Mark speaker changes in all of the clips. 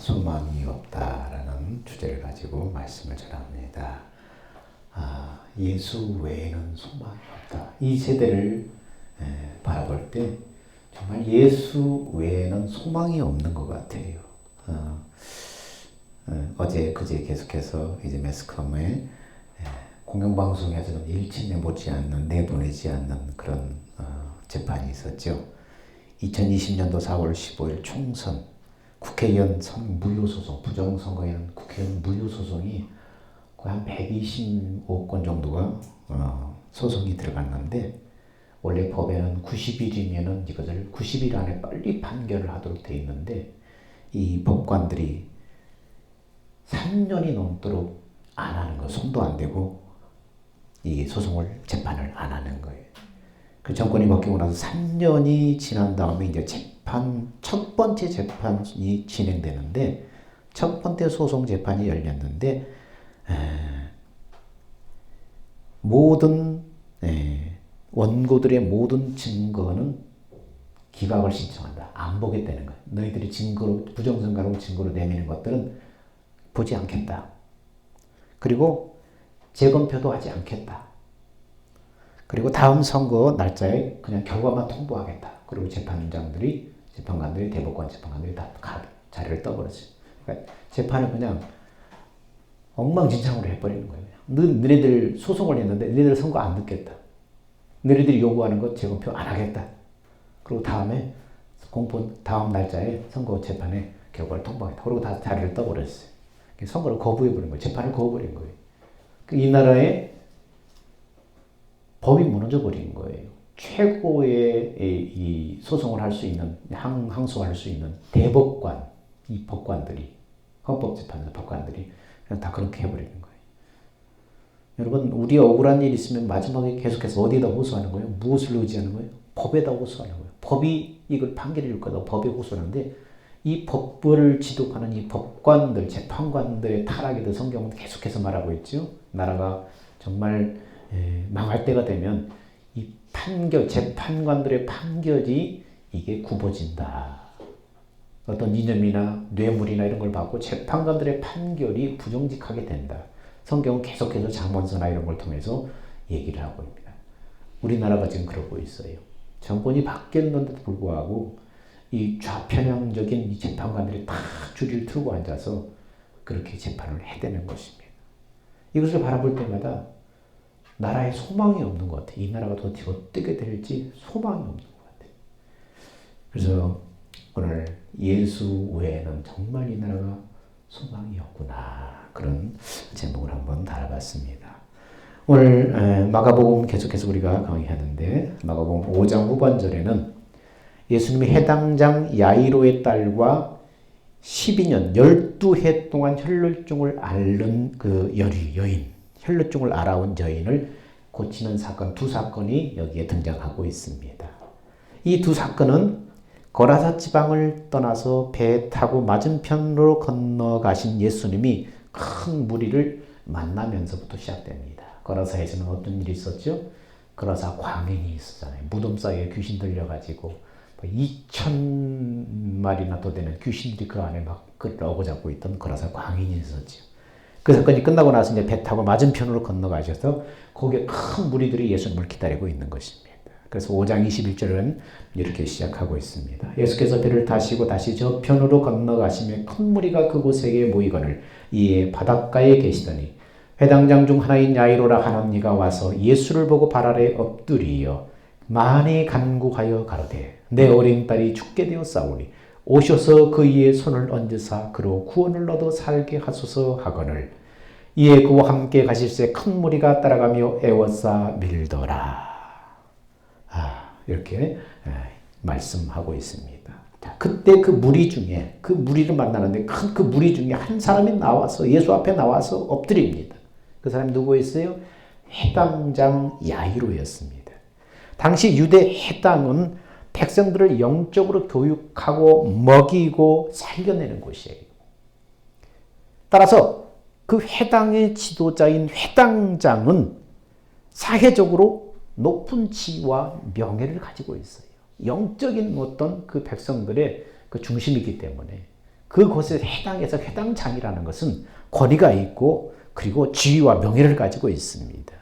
Speaker 1: 소망이 없다라는 주제를 가지고 말씀을 전합니다. 예수 외에는 소망이 없다. 이 세대를 바라볼 때 정말 예수 외에는 소망이 없는 것 같아요. 어제 그제 계속해서 이제 매스컴에 공영방송에서는 일침에 내보내지 않는 그런 재판이 있었죠. 2020년도 4월 15일 총선 국회의원 무효소송, 부정선거에는 국회의원 무효소송이 거의 한 125건 정도가 소송이 들어갔는데, 원래 법에는 90일이면은 이것을 90일 안에 빨리 판결을 하도록 되어 있는데, 이 법관들이 3년이 넘도록 안 하는 거, 손도 안 대고 이 소송을 재판을 안 하는 거예요. 그 정권이 바뀌고 나서 3년이 지난 다음에 이제 첫 번째 재판이 진행되는데, 첫 번째 소송 재판이 열렸는데, 모든 원고들의 모든 증거는 기각을 신청한다. 안 보겠다는 거예요. 너희들이 증거로, 부정선거로 증거로 내미는 것들은 보지 않겠다. 그리고 재검표도 하지 않겠다. 그리고 다음 선거 날짜에 그냥 결과만 통보하겠다. 그리고 재판관들이 대법관 재판관들이 다 자리를 떠버렸어요. 그러니까 재판을 그냥 엉망진창으로 해버리는 거예요. 너희들 소송을 했는데 너희들 선거 안 듣겠다. 너희들이 요구하는 것 재검표 안 하겠다. 그리고 다음에 다음 날짜에 선거 재판에 결과를 통보하겠다. 그리고 다 자리를 떠버렸어요. 선거를 거부해버린 거예요. 재판을 거부해버린 거예요. 이 나라의 법이 무너져버린 거예요. 최고의 이 소송을 할 수 있는, 항소할 수 있는 대법관, 이 법관들이, 헌법재판소 법관들이 그냥 다 그렇게 해버리는 거예요. 여러분, 우리 억울한 일 있으면 마지막에 계속해서 어디에다 호소하는 거예요? 무엇을 의지하는 거예요? 법에다 호소하는 거예요. 법이 이걸 판결해 줄 거다. 법에 호소하는데, 이 법을 지도하는 이 법관들, 재판관들의 타락에도 성경은 계속해서 말하고 있죠. 나라가 정말 망할 때가 되면 이 재판관들의 판결이 이게 굽어진다. 어떤 이념이나 뇌물이나 이런 걸 받고 재판관들의 판결이 부정직하게 된다. 성경은 계속해서 잠언서나 이런 걸 통해서 얘기를 하고 있습니다. 우리나라가 지금 그러고 있어요. 정권이 바뀌었는데도 불구하고 이 좌편향적인 이 재판관들이 다 줄을 틀고 앉아서 그렇게 재판을 해대는 것입니다. 이것을 바라볼 때마다 나라에 소망이 없는 것 같아요. 이 나라가 도대체 어떻게 될지 소망이 없는 것 같아요. 그래서 오늘 예수 외에는 정말 이 나라가 소망이 없구나, 그런 제목을 한번 달아봤습니다. 오늘 마가복음 계속해서 우리가 강의하는데, 마가복음 5장 후반절에는 예수님이 해당장 야이로의 딸과 12년, 12해 동안 혈루증을 앓는 그 여인, 혈루증을 앓아온 여인을 고치는 사건, 두 사건이 여기에 등장하고 있습니다. 이 두 사건은 거라사 지방을 떠나서 배 타고 맞은편으로 건너가신 예수님이 큰 무리를 만나면서부터 시작됩니다. 거라사에서는 어떤 일이 있었죠? 거라사 광인이 있었잖아요. 무덤 사이에 귀신 들려가지고 2,000마리나 더 되는 귀신들이 그 안에 막 어고 잡고 있던 거라사 광인이 있었죠. 그 사건이 끝나고 나서 이제 배 타고 맞은편으로 건너가셔서 거기에 큰 무리들이 예수님을 기다리고 있는 것입니다. 그래서 5장 21절은 이렇게 시작하고 있습니다. 예수께서 배를 타시고 다시 저편으로 건너가시며 큰 무리가 그곳에 모이거늘 이에 바닷가에 계시더니 회당장 중 하나인 야이로라 하는 이가 와서 예수를 보고 발 아래 엎드리어 많이 간구하여 가로되 내 어린 딸이 죽게 되었사오니 오셔서 그의 손을 얹으사 그로 구원을 얻어 살게 하소서 하거늘 이에 그와 함께 가실새 큰 무리가 따라가며 애워싸 밀더라. 이렇게 말씀하고 있습니다. 자, 그때 그 무리 중에, 그 무리를 만나는데 그 무리 중에 한 사람이 나와서 예수 앞에 나와서 엎드립니다. 그 사람이 누구였어요? 해당장 야이로였습니다. 당시 유대 해당은 백성들을 영적으로 교육하고 먹이고 살려내는 곳이에요. 따라서 그 회당의 지도자인 회당장은 사회적으로 높은 지위와 명예를 가지고 있어요. 영적인 어떤 그 백성들의 그 중심이기 때문에 그곳에 해당해서 회당장이라는 것은 권위가 있고 그리고 지위와 명예를 가지고 있습니다.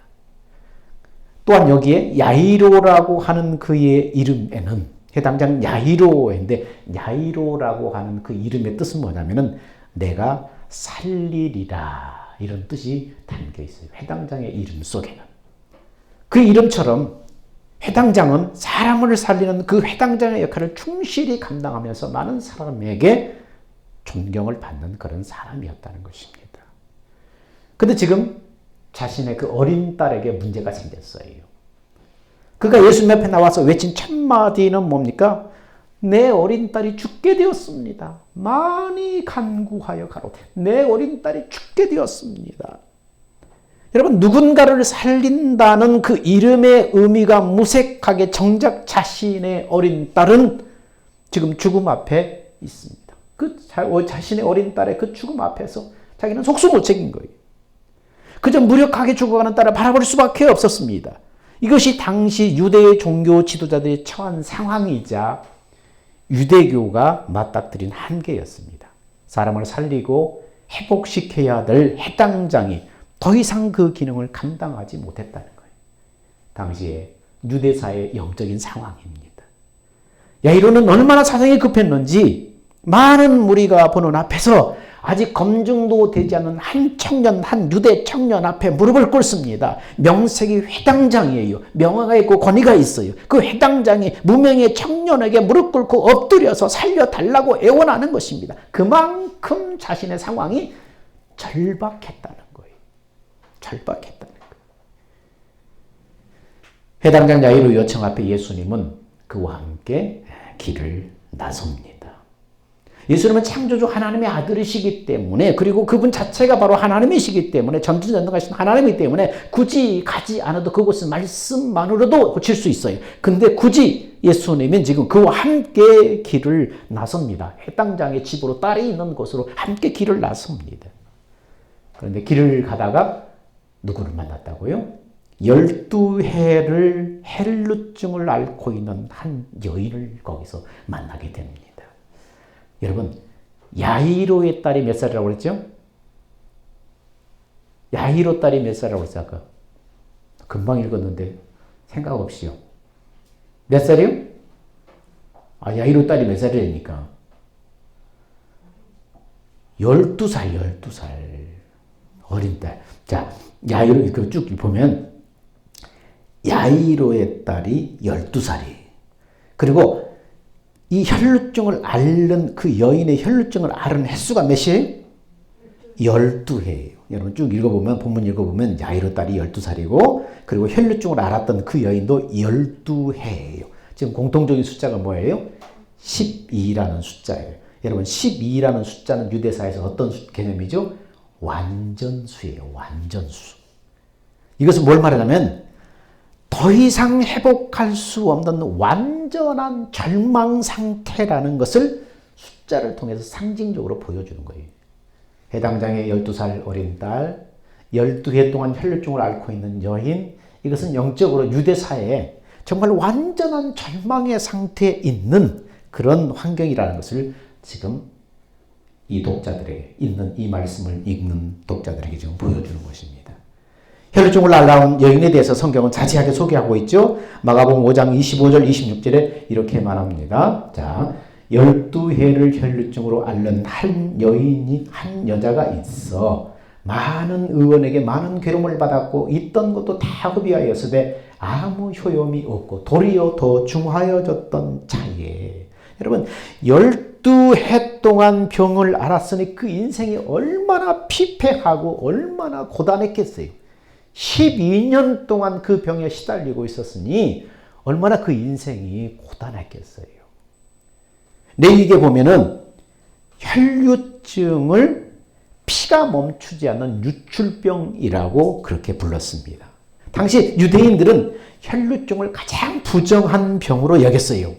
Speaker 1: 또한 여기에 야이로라고 하는 그의 이름에는 해당장 야이로인데 야이로라고 하는 그 이름의 뜻은 뭐냐면은 내가 살리리라 이런 뜻이 담겨 있어요. 해당장의 이름 속에는. 그 이름처럼 해당장은 사람을 살리는 그 해당장의 역할을 충실히 감당하면서 많은 사람에게 존경을 받는 그런 사람이었다는 것입니다. 근데 지금 자신의 그 어린 딸에게 문제가 생겼어요. 그가 예수님 앞에 나와서 외친 첫 마디는 뭡니까? 내 어린 딸이 죽게 되었습니다. 많이 간구하여 가로되 내 어린 딸이 죽게 되었습니다. 여러분, 누군가를 살린다는 그 이름의 의미가 무색하게 정작 자신의 어린 딸은 지금 죽음 앞에 있습니다. 그 자신의 어린 딸의 그 죽음 앞에서 자기는 속수무책인 거예요. 그저 무력하게 죽어가는 딸을 바라볼 수밖에 없었습니다. 이것이 당시 유대의 종교 지도자들이 처한 상황이자 유대교가 맞닥뜨린 한계였습니다. 사람을 살리고 회복시켜야 될 해당장이 더 이상 그 기능을 감당하지 못했다는 거예요. 당시의 유대사의 영적인 상황입니다. 야이로는 얼마나 사정이 급했는지 많은 무리가 보는 앞에서 아직 검증도 되지 않은 한 청년, 한 유대 청년 앞에 무릎을 꿇습니다. 명색이 회당장이에요. 명예가 있고 권위가 있어요. 그 회당장이 무명의 청년에게 무릎 꿇고 엎드려서 살려달라고 애원하는 것입니다. 그만큼 자신의 상황이 절박했다는 거예요. 절박했다는 거예요. 회당장 야이로 요청 앞에 예수님은 그와 함께 길을 나섭니다. 예수님은 창조주 하나님의 아들이시기 때문에 그리고 그분 자체가 바로 하나님이시기 때문에 전지전능하신 하나님이기 때문에 굳이 가지 않아도 그곳은 말씀만으로도 고칠 수 있어요. 근데 굳이 예수님은 지금 그와 함께 길을 나섭니다. 해당장의 집으로 딸이 있는 곳으로 함께 길을 나섭니다. 그런데 길을 가다가 누구를 만났다고요? 12해를 헬루증을 앓고 있는 한 여인을 거기서 만나게 됩니다. 여러분, 야이로의 딸이 몇 살이라고 그랬죠? 야이로 딸이 몇 살이라고 그랬어요, 아까? 금방 읽었는데 생각 없이요. 몇 살이요? 야이로 딸이 몇 살이니까? 12살, 12살. 어린 딸. 자, 야이로 이렇게 쭉 보면 야이로의 딸이 12살이에요. 그리고 이 혈루증을 앓는 그 여인의 혈루증을 앓은 횟수가 몇이에요? 12회예요. 여러분 쭉 읽어보면 본문 읽어보면 야이로 딸이 12살이고 그리고 혈루증을 앓았던 그 여인도 12회예요. 지금 공통적인 숫자가 뭐예요? 12라는 숫자예요. 여러분 12라는 숫자는 유대사에서 어떤 개념이죠? 완전수예요. 완전수. 이것은 뭘 말하냐면 더 이상 회복할 수 없는 완전한 절망 상태라는 것을 숫자를 통해서 상징적으로 보여주는 거예요. 해당장의 12살 어린 딸, 12해 동안 혈루증을 앓고 있는 여인, 이것은 영적으로 유대사에 정말 완전한 절망의 상태에 있는 그런 환경이라는 것을 지금 이 독자들에게 있는 이 말씀을 읽는 독자들에게 지금 보여주는 것입니다. 혈루증을 앓아온 여인에 대해서 성경은 자세하게 소개하고 있죠. 마가복음 5장 25절 26절에 이렇게 말합니다. 자, 12해를 혈루증으로 앓는 한 여인이 한 여자가 있어 많은 의원에게 많은 괴로움을 받았고 있던 것도 다 허비하였으되 아무 효용이 없고 도리어 더 중하여졌던 자에. 여러분 12해 동안 병을 앓았으니 그 인생이 얼마나 피폐하고 얼마나 고단했겠어요. 12년 동안 그 병에 시달리고 있었으니 얼마나 그 인생이 고단했겠어요. 레위기에 보면은 혈류증을 피가 멈추지 않는 유출병이라고 그렇게 불렀습니다. 당시 유대인들은 혈류증을 가장 부정한 병으로 여겼어요.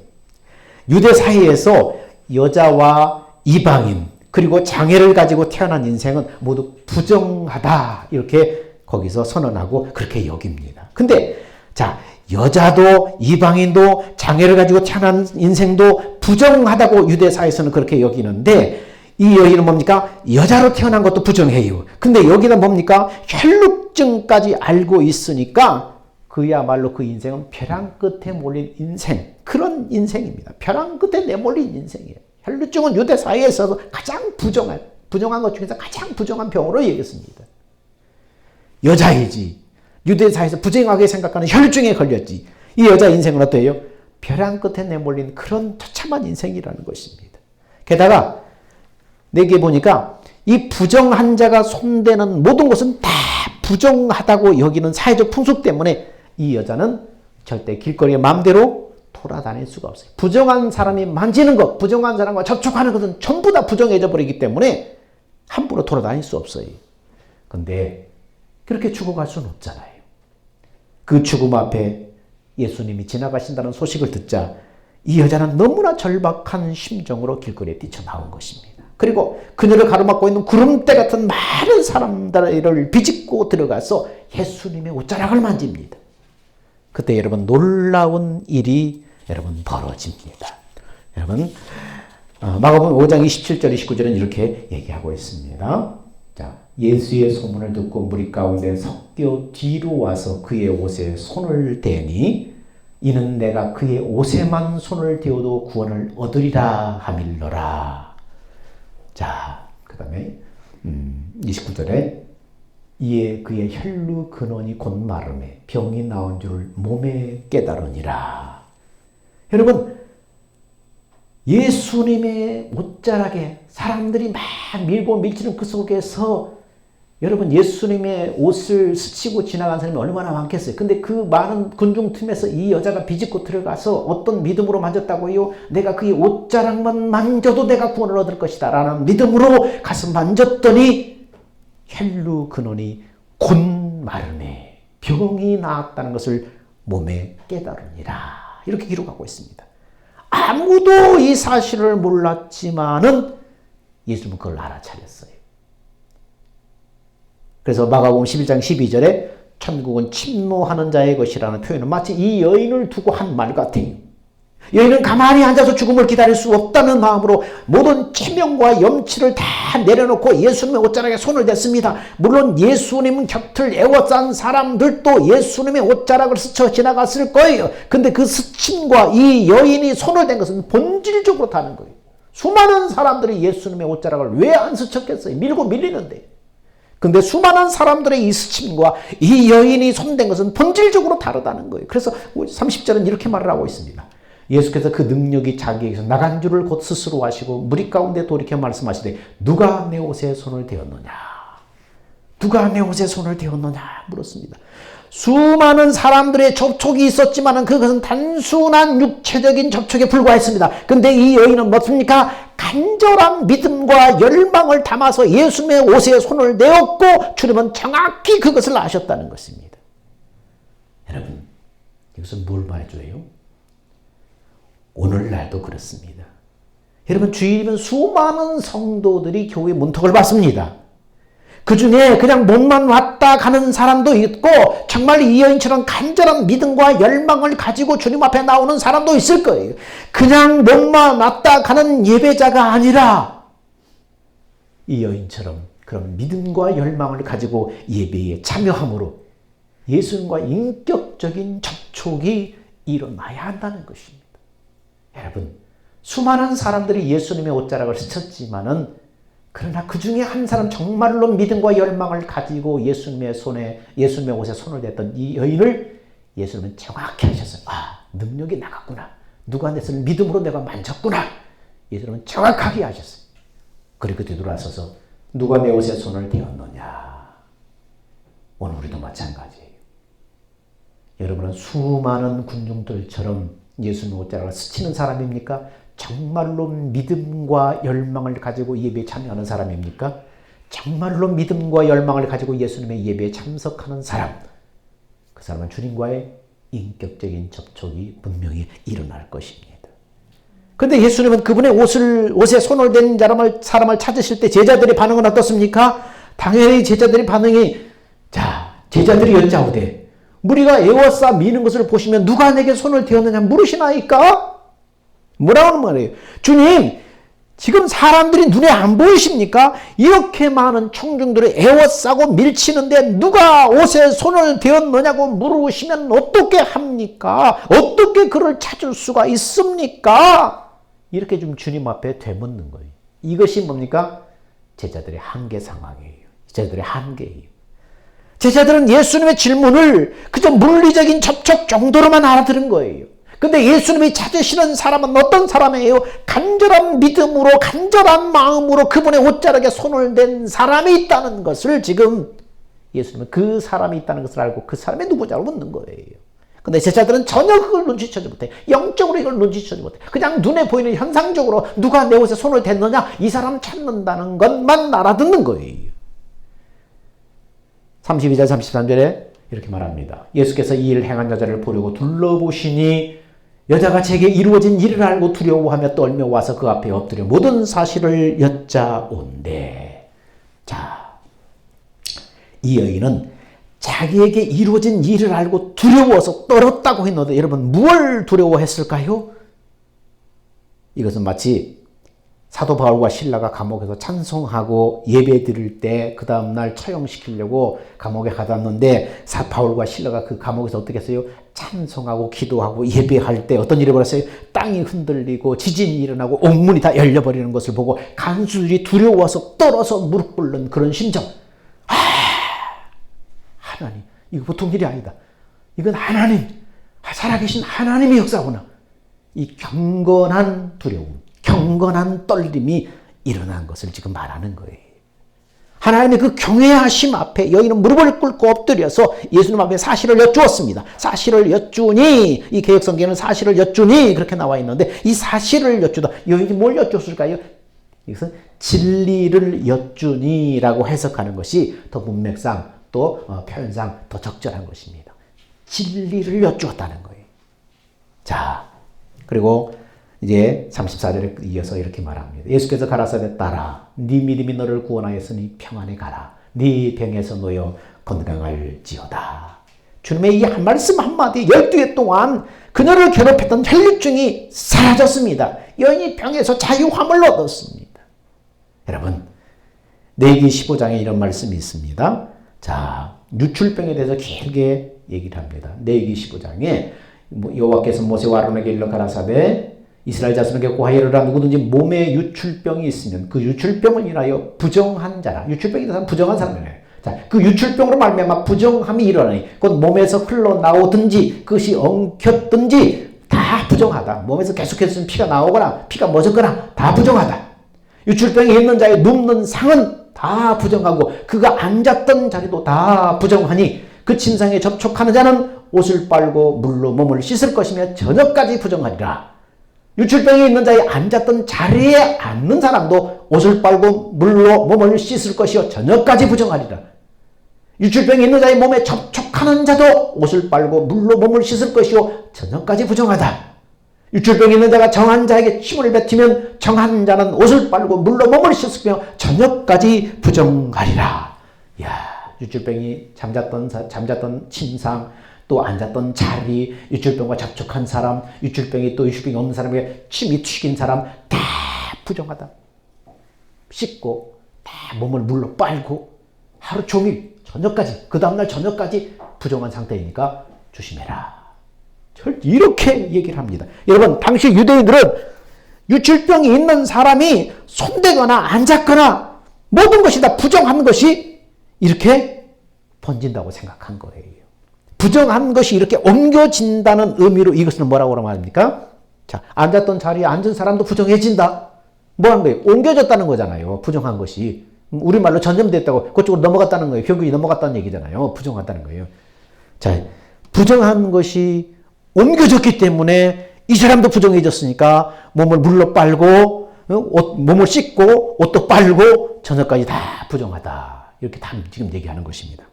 Speaker 1: 유대 사회에서 여자와 이방인 그리고 장애를 가지고 태어난 인생은 모두 부정하다 이렇게 거기서 선언하고 그렇게 여깁니다. 근데 자, 여자도 이방인도 장애를 가지고 태어난 인생도 부정하다고 유대사에서는 그렇게 여기는데 이 여인은 뭡니까? 여자로 태어난 것도 부정해요. 근데 여기는 뭡니까? 혈루증까지 알고 있으니까 그야말로 그 인생은 벼랑 끝에 몰린 인생, 그런 인생입니다. 벼랑 끝에 내몰린 인생이에요. 혈루증은 유대 사회에서도 가장 부정한 것 중에서 가장 부정한 병으로 여겼습니다. 여자이지 유대 사회에서 부정하게 생각하는 혈루증에 걸렸지. 이 여자 인생은 어때요? 벼랑 끝에 내몰린 그런 처참한 인생이라는 것입니다. 게다가 내게 보니까 이 부정한 자가 손대는 모든 것은 다 부정하다고 여기는 사회적 풍습 때문에 이 여자는 절대 길거리에 마음대로 돌아다닐 수가 없어요. 부정한 사람이 만지는 것, 부정한 사람과 접촉하는 것은 전부 다 부정해져 버리기 때문에 함부로 돌아다닐 수 없어요. 그런데 그렇게 죽어갈 수는 없잖아요. 그 죽음 앞에 예수님이 지나가신다는 소식을 듣자 이 여자는 너무나 절박한 심정으로 길거리에 뛰쳐나온 것입니다. 그리고 그녀를 가로막고 있는 구름대 같은 많은 사람들을 비집고 들어가서 예수님의 옷자락을 만집니다. 그때 여러분 놀라운 일이 여러분 벌어집니다. 여러분 마가복음 5장 27절 29절은 이렇게 얘기하고 있습니다. 자, 예수의 소문을 듣고 무리 가운데 섞여 뒤로 와서 그의 옷에 손을 대니 이는 내가 그의 옷에만 손을 대어도 구원을 얻으리라 하밀러라. 자, 그 다음에 29절에 이에 그의 혈루 근원이 곧 마름에 병이 나온 줄을 몸에 깨달으니라. 여러분 예수님의 옷자락에 사람들이 막 밀고 밀치는 그 속에서 여러분 예수님의 옷을 스치고 지나간 사람이 얼마나 많겠어요. 근데 그 많은 군중 틈에서 이 여자가 비집고 들어가서 어떤 믿음으로 만졌다고요? 내가 그의 옷자락만 만져도 내가 구원을 얻을 것이다 라는 믿음으로 가서 만졌더니 혈루 근원이 곧 마르네 병이 나았다는 것을 몸에 깨달으니라. 이렇게 기록하고 있습니다. 아무도 이 사실을 몰랐지만은 예수님은 그걸 알아차렸어요. 그래서 마가복음 11장 12절에 천국은 침노하는 자의 것이라는 표현은 마치 이 여인을 두고 한 말 같아요. 여인은 가만히 앉아서 죽음을 기다릴 수 없다는 마음으로 모든 치명과 염치를 다 내려놓고 예수님의 옷자락에 손을 댔습니다. 물론 예수님 곁을 에워싼 사람들도 예수님의 옷자락을 스쳐 지나갔을 거예요. 근데 그 스침과 이 여인이 손을 댄 것은 본질적으로 다른 거예요. 수많은 사람들이 예수님의 옷자락을 왜 안 스쳤겠어요? 밀고 밀리는데. 근데 수많은 사람들의 이 스침과 이 여인이 손댄 것은 본질적으로 다르다는 거예요. 그래서 30절은 이렇게 말을 하고 있습니다. 예수께서 그 능력이 자기에게서 나간 줄을 곧 스스로 아시고 무리 가운데 돌이켜 말씀하시되 누가 내 옷에 손을 대었느냐? 누가 내 옷에 손을 대었느냐? 물었습니다. 수많은 사람들의 접촉이 있었지만 그것은 단순한 육체적인 접촉에 불과했습니다. 그런데 이 여인은 뭡니까? 간절한 믿음과 열망을 담아서 예수님의 옷에 손을 내었고 주님은 정확히 그것을 아셨다는 것입니다. 여러분, 이것은 뭘 말해줘요? 오늘날도 그렇습니다. 여러분 주일이면 수많은 성도들이 교회 문턱을 받습니다. 그 중에 그냥 몸만 왔다 가는 사람도 있고 정말 이 여인처럼 간절한 믿음과 열망을 가지고 주님 앞에 나오는 사람도 있을 거예요. 그냥 몸만 왔다 가는 예배자가 아니라 이 여인처럼 그런 믿음과 열망을 가지고 예배에 참여함으로 예수님과 인격적인 접촉이 일어나야 한다는 것입니다. 여러분, 수많은 사람들이 예수님의 옷자락을 스쳤지만은 그러나 그 중에 한 사람 정말로 믿음과 열망을 가지고 예수님의 옷에 손을 댔던 이 여인을 예수님은 정확히 하셨어요. 아, 능력이 나갔구나. 누가 내 손을 믿음으로 내가 만졌구나. 예수님은 정확하게 하셨어요. 그리고 뒤돌아서서 누가 내 옷에 손을 대었느냐. 오늘 우리도 마찬가지예요. 여러분은 수많은 군중들처럼 예수님의 옷자락을 스치는 사람입니까? 정말로 믿음과 열망을 가지고 예배에 참여하는 사람입니까? 정말로 믿음과 열망을 가지고 예수님의 예배에 참석하는 사람. 그 사람은 주님과의 인격적인 접촉이 분명히 일어날 것입니다. 그런데 예수님은 그분의 옷에 손을 댄 사람을 찾으실 때 제자들의 반응은 어떻습니까? 당연히 제자들의 반응이 제자들이 여짜오되 무리가 에워싸 미는 것을 보시면 누가 내게 손을 대었느냐 물으시나이까? 뭐라고 하는 말이에요? 주님, 지금 사람들이 눈에 안 보이십니까? 이렇게 많은 청중들을 에워싸고 밀치는데 누가 옷에 손을 대었느냐고 물으시면 어떻게 합니까? 어떻게 그를 찾을 수가 있습니까? 이렇게 좀 주님 앞에 되묻는 거예요. 이것이 뭡니까? 제자들의 한계 상황이에요. 제자들의 한계예요. 제자들은 예수님의 질문을 그저 물리적인 접촉 정도로만 알아들은 거예요. 근데 예수님이 찾으시는 사람은 어떤 사람이에요? 간절한 믿음으로 간절한 마음으로 그분의 옷자락에 손을 댄 사람이 있다는 것을 지금 예수님은 그 사람이 있다는 것을 알고 그 사람이 누구냐고 묻는 거예요. 근데 제자들은 전혀 그걸 눈치채지 못해. 영적으로 이걸 눈치채지 못해. 그냥 눈에 보이는 현상적으로 누가 내 옷에 손을 댔느냐 이 사람 찾는다는 것만 알아듣는 거예요. 32절 33절에 이렇게 말합니다. 예수께서 이 일을 행한 여자를 보려고 둘러보시니 여자가 제게 이루어진 일을 알고 두려워하며 떨며 와서 그 앞에 엎드려 모든 사실을 여짜온대. 자, 이 여인은 자기에게 이루어진 일을 알고 두려워서 떨었다고 했는데 여러분 무엇을 두려워했을까요? 이것은 마치 사도 바울과 실라가 감옥에서 찬송하고 예배 드릴 때 그 다음날 처형시키려고 감옥에 가뒀는데 바울과 실라가 그 감옥에서 어떻게 했어요? 찬송하고 기도하고 예배할 때 어떤 일이 벌었어요? 땅이 흔들리고 지진이 일어나고 옥문이 다 열려버리는 것을 보고 간수들이 두려워서 떨어서 무릎 꿇는 그런 심정. 하나님, 이거 보통 일이 아니다. 이건 하나님, 살아계신 하나님의 역사구나. 이 경건한 두려움, 경건한 떨림이 일어난 것을 지금 말하는 거예요. 하나님의 그 경외하심 앞에 여인은 무릎을 꿇고 엎드려서 예수님 앞에 사실을 여쭈었습니다. 사실을 여쭈니, 이 개혁성경에는 사실을 여쭈니 그렇게 나와 있는데 이 사실을 여쭈다. 여인이 뭘 여쭈었을까요? 이것은 진리를 여쭈니라고 해석하는 것이 더 문맥상 또 표현상 더 적절한 것입니다. 진리를 여쭈었다는 거예요. 자, 그리고 이제 34절에 이어서 이렇게 말합니다. 예수께서 가라사대 따라 네 믿음이 너를 구원하였으니 평안에 가라. 네 병에서 놓여 건강할지어다. 주님의 이 한 말씀 한마디 12해 동안 그녀를 괴롭혔던 혈류증이 사라졌습니다. 여인이 병에서 자유함을 얻었습니다. 여러분, 레위기 15장에 이런 말씀이 있습니다. 자, 유출병에 대해서 길게 얘기를 합니다. 레위기 15장에 여호와께서 모세와 아론에게 일러 가라사대 이스라엘 자손에게 고하이르라 누구든지 몸에 유출병이 있으면 그 유출병을 인하여 부정한 자라. 유출병이 있는 사람은 부정한 사람이에요. 자, 그 유출병으로 말미암아 부정함이 일어나니 곧 몸에서 흘러나오든지 그것이 엉켰든지 다 부정하다. 몸에서 계속해서 피가 나오거나 피가 멎었거나 다 부정하다. 유출병이 있는 자의 눕는 상은 다 부정하고 그가 앉았던 자리도 다 부정하니 그 침상에 접촉하는 자는 옷을 빨고 물로 몸을 씻을 것이며 저녁까지 부정하리라. 유출병이 있는 자의 앉았던 자리에 앉는 사람도 옷을 빨고 물로 몸을 씻을 것이요 저녁까지 부정하리라. 유출병이 있는 자의 몸에 접촉하는 자도 옷을 빨고 물로 몸을 씻을 것이요 저녁까지 부정하다. 유출병이 있는 자가 정한 자에게 침을 뱉으면 정한 자는 옷을 빨고 물로 몸을 씻으며 저녁까지 부정하리라. 이야, 유출병이 잠잤던 침상, 또 앉았던 자리, 유출병과 접촉한 사람, 유출병이 또 유출병이 없는 사람에게 침이 튀긴 사람 다 부정하다. 씻고 다 몸을 물로 빨고 하루 종일 저녁까지, 그 다음날 저녁까지 부정한 상태이니까 조심해라. 이렇게 얘기를 합니다. 여러분, 당시 유대인들은 유출병이 있는 사람이 손대거나 앉았거나 모든 것이 다 부정한 것이 이렇게 번진다고 생각한 거예요. 부정한 것이 이렇게 옮겨진다는 의미로 이것을 뭐라고 말합니까? 자, 앉았던 자리에 앉은 사람도 부정해진다. 뭐 한 거예요? 옮겨졌다는 거잖아요. 부정한 것이. 우리말로 전염됐다고 그쪽으로 넘어갔다는 거예요. 결국이 넘어갔다는 얘기잖아요. 부정하다는 거예요. 자, 부정한 것이 옮겨졌기 때문에 이 사람도 부정해졌으니까 몸을 물로 빨고 몸을 씻고 옷도 빨고 저녁까지 다 부정하다. 이렇게 다 지금 얘기하는 것입니다.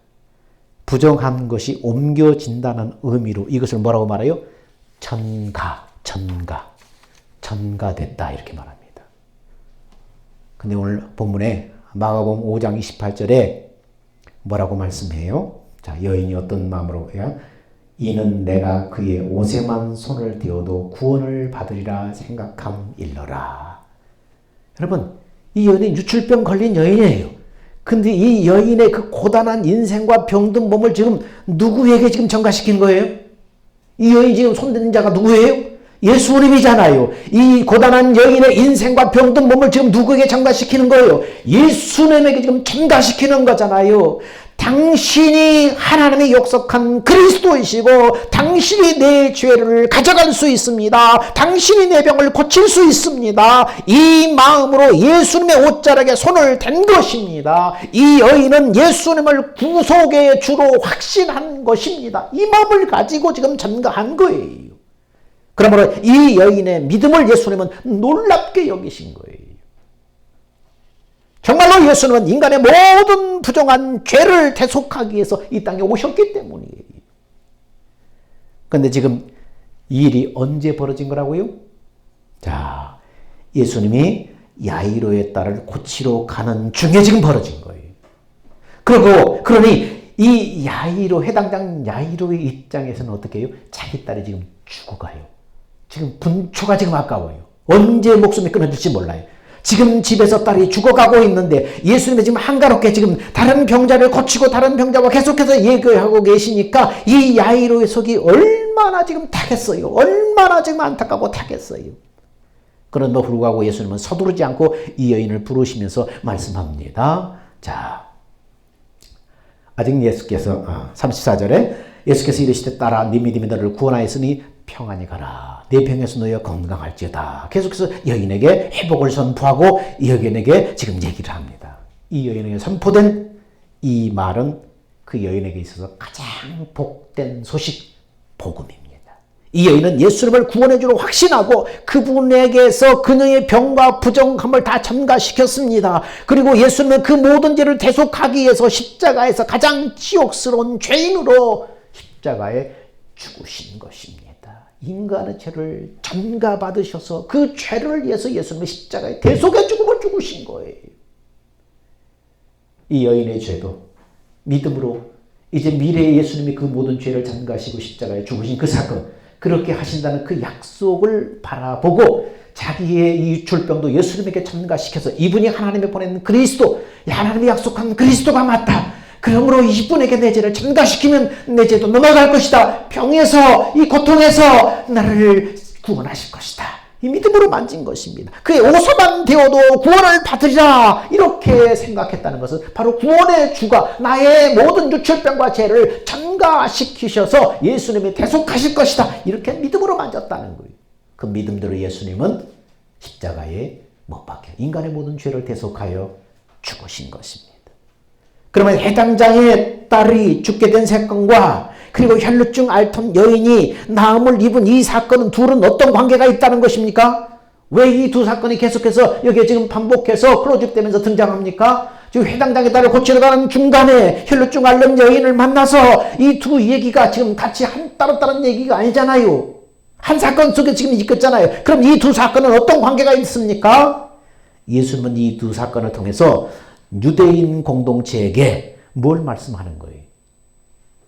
Speaker 1: 부정한 것이 옮겨진다는 의미로 이것을 뭐라고 말해요? 전가됐다 이렇게 말합니다. 근데 오늘 본문에 마가복음 5장 28절에 뭐라고 말씀해요? 자, 여인이 어떤 마음으로 해요? 이는 내가 그의 옷에만 손을 대어도 구원을 받으리라 생각함일러라. 여러분, 이 여인이 유출병 걸린 여인이에요. 근데 이 여인의 그 고단한 인생과 병든 몸을 지금 누구에게 지금 전가시킨 거예요? 이 여인 지금 손댄 자가 누구예요? 예수님이잖아요. 이 고단한 여인의 인생과 병든 몸을 지금 누구에게 전가시키는 거예요? 예수님에게 지금 전가시키는 거잖아요. 당신이 하나님의 역석한 그리스도이시고 당신이 내 죄를 가져갈 수 있습니다. 당신이 내 병을 고칠 수 있습니다. 이 마음으로 예수님의 옷자락에 손을 댄 것입니다. 이 여인은 예수님을 구속의 주로 확신한 것입니다. 이 마음을 가지고 지금 전가한 거예요. 그러므로 이 여인의 믿음을 예수님은 놀랍게 여기신 거예요. 정말로 예수님은 인간의 모든 부정한 죄를 대속하기 위해서 이 땅에 오셨기 때문이에요. 그런데 지금 이 일이 언제 벌어진 거라고요? 자, 예수님이 야이로의 딸을 고치러 가는 중에 지금 벌어진 거예요. 그러니 이 야이로, 해당장 야이로의 입장에서는 어떻게 해요? 자기 딸이 지금 죽어가요. 지금 분초가 지금 아까워요. 언제 목숨이 끊어질지 몰라요. 지금 집에서 딸이 죽어가고 있는데 예수님이 지금 한가롭게 지금 다른 병자를 고치고 다른 병자와 계속해서 얘기하고 계시니까 이 야이로의 속이 얼마나 지금 타겠어요. 얼마나 지금 안타깝고 타겠어요. 그런데도 불구하고 예수님은 서두르지 않고 이 여인을 부르시면서 말씀합니다. 자, 아직 예수께서 34절에 예수께서 이르시되 딸아 네 믿음이 너를 구원하였으니 평안히 가라. 내 병에서 너희가 건강할지어다. 계속해서 여인에게 회복을 선포하고 이 여인에게 지금 얘기를 합니다. 이 여인에게 선포된 이 말은 그 여인에게 있어서 가장 복된 소식, 복음입니다. 이 여인은 예수님을 구원해 주로 확신하고 그분에게서 그녀의 병과 부정함을 다 전가시켰습니다. 그리고 예수님은 그 모든 죄를 대속하기 위해서 십자가에서 가장 지옥스러운 죄인으로 십자가에 죽으신 것입니다. 인간의 죄를 전가받으셔서 그 죄를 위해서 예수님의 십자가에 대속의 죽음을 죽으신 거예요. 이 여인의 죄도 믿음으로 이제 미래에 예수님이 그 모든 죄를 전가하시고 십자가에 죽으신 그 사건, 그렇게 하신다는 그 약속을 바라보고 자기의 이 유출병도 예수님에게 전가시켜서 이분이 하나님이 보낸 그리스도, 하나님이 약속한 그리스도가 맞다. 그러므로 이분에게 내 죄를 전가시키면 내 죄도 넘어갈 것이다. 병에서, 이 고통에서 나를 구원하실 것이다. 이 믿음으로 만진 것입니다. 그의 오소만 되어도 구원을 받으리라. 이렇게 생각했다는 것은 바로 구원의 주가 나의 모든 유출병과 죄를 전가시키셔서 예수님이 대속하실 것이다. 이렇게 믿음으로 만졌다는 거예요. 그 믿음대로 예수님은 십자가에 못 박혀 인간의 모든 죄를 대속하여 죽으신 것입니다. 그러면 해당장의 딸이 죽게 된 사건과 그리고 혈루증 앓던 여인이 나음을 입은 이 사건은 둘은 어떤 관계가 있다는 것입니까? 왜 이 두 사건이 계속해서 여기에 지금 반복해서 클로즈되면서 등장합니까? 지금 해당장의 딸을 고치러 가는 중간에 혈루증 앓는 여인을 만나서 이 두 얘기가 지금 같이 따로따로 얘기가 아니잖아요. 한 사건 속에 지금 있겠잖아요. 그럼 이 두 사건은 어떤 관계가 있습니까? 예수님은 이 두 사건을 통해서 유대인 공동체에게 뭘 말씀하는 거예요?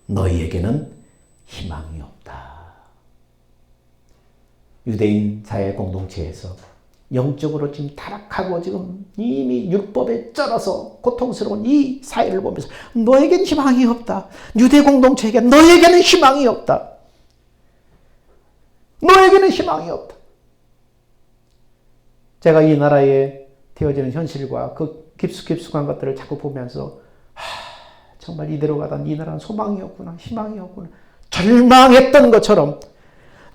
Speaker 1: 너희에게는 희망이 없다. 유대인 사회 공동체에서 영적으로 지금 타락하고 지금 이미 율법에 쩔어서 고통스러운 이 사회를 보면서 너에게는 희망이 없다. 유대 공동체에게 너에게는 희망이 없다. 너에게는 희망이 없다. 제가 이 나라에 되어지는 현실과 그 깊숙한 것들을 자꾸 보면서 정말 이대로 가던 이 나라는 소망이 없구나, 희망이 없구나, 절망했던 것처럼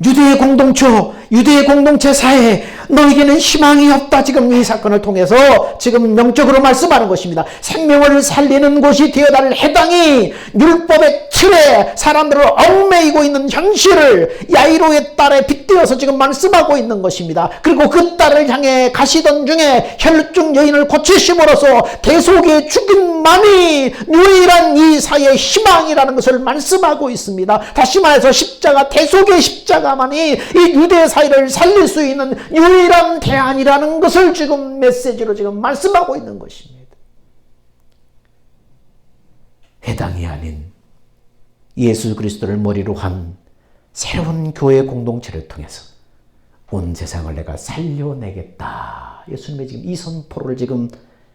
Speaker 1: 유대의 공동체 사회에 너에게는 희망이 없다. 지금 이 사건을 통해서 지금 영적으로 말씀하는 것입니다. 생명을 살리는 곳이 되어달 해당이 율법의 틀에 사람들을 얽매이고 있는 현실을 야이로의 딸에 빗대어서 지금 말씀하고 있는 것입니다. 그리고 그 딸을 향해 가시던 중에 혈루증 여인을 고치심으로써 대속의 죽임만이 유일한 이 사회의 희망이라는 것을 말씀하고 있습니다. 다시 말해서 십자가, 대속의 십자가만이 이 유대 사회를 살릴 수 있는 유일한 대안이라는 것을 지금 메시지로 지금 말씀하고 있는 것입니다. 해당이 아닌 예수 그리스도를 머리로 한 새로운 교회 공동체를 통해서 온 세상을 내가 살려내겠다. 예수님의 지금 이 선포를 지금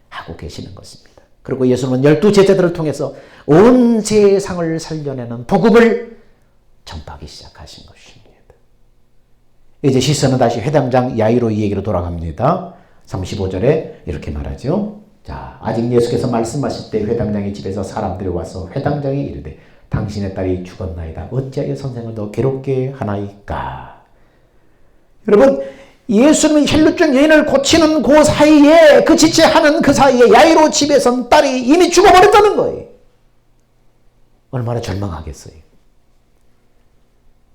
Speaker 1: 하고 계시는 것입니다. 그리고 예수님은 12제자들을 통해서 온 세상을 살려내는 복음을 전파하기 시작하신 것입니다. 이제 시선은 다시 회당장 야이로 이 얘기로 돌아갑니다. 35절에 이렇게 말하죠. 자, 아직 예수께서 말씀하실 때 회당장의 집에서 사람들이 와서 회당장에 이르되 당신의 딸이 죽었나이다. 어찌하여 선생을 더 괴롭게 하나이까? 여러분, 예수님이 혈루증 여인을 고치는 그 사이에, 그 지체하는 그 사이에 야이로 집에선 딸이 이미 죽어버렸다는 거예요. 얼마나 절망하겠어요.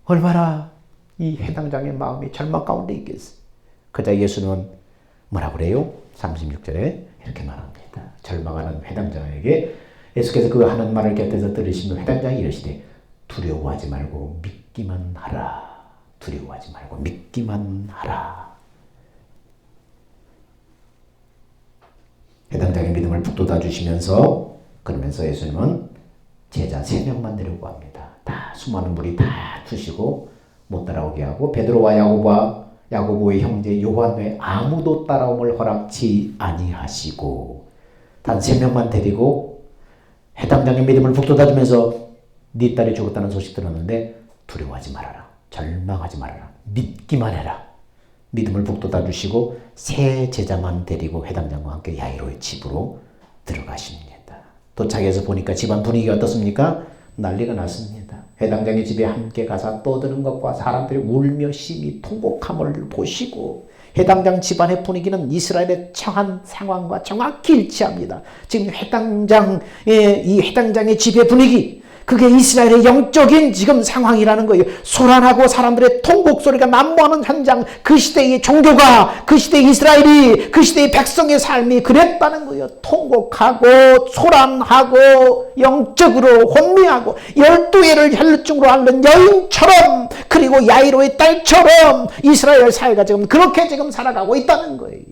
Speaker 1: 얼마나 이 회당장의 마음이 절망 가운데 있겠어요. 그자 예수님은 뭐라고 그래요? 36절에 이렇게 말합니다. 절망하는 회당장에게 예수께서 그 하는 말을 곁에서 들으시며 회당장이 이르시되 두려워하지 말고 믿기만 하라. 두려워하지 말고 믿기만 하라. 회당장의 믿음을 북돋아 주시면서 그러면서 예수님은 제자 3명만 데리고 갑니다. 다 수많은 무리 다 두시고 못 따라오게 하고 베드로와 야고보의 형제 요한 외 아무도 따라옴을 허락치 아니하시고 단 3명만 데리고 회당장의 믿음을 북돋아 주면서 네 딸이 죽었다는 소식 들었는데 두려워하지 말아라. 절망하지 말아라. 믿기만 해라. 믿음을 북돋아 주시고 세 제자만 데리고 회당장과 함께 야이로의 집으로 들어가십니다. 도착해서 보니까 집안 분위기가 어떻습니까? 난리가 났습니다. 회당장의 집에 함께 가서 떠드는 것과 사람들이 울며 심히 통곡함을 보시고 회당장 집안의 분위기는 이스라엘의 처한 상황과 정확히 일치합니다. 지금 이 회당장의 집의 분위기, 그게 이스라엘의 영적인 지금 상황이라는 거예요. 소란하고 사람들의 통곡 소리가 난무하는 현장, 그 시대의 종교가, 그 시대의 이스라엘이, 그 시대의 백성의 삶이 그랬다는 거예요. 통곡하고 소란하고 영적으로 혼미하고 12해를 혈루증으로 앓는 여인처럼, 그리고 야이로의 딸처럼 이스라엘 사회가 지금 그렇게 지금 살아가고 있다는 거예요.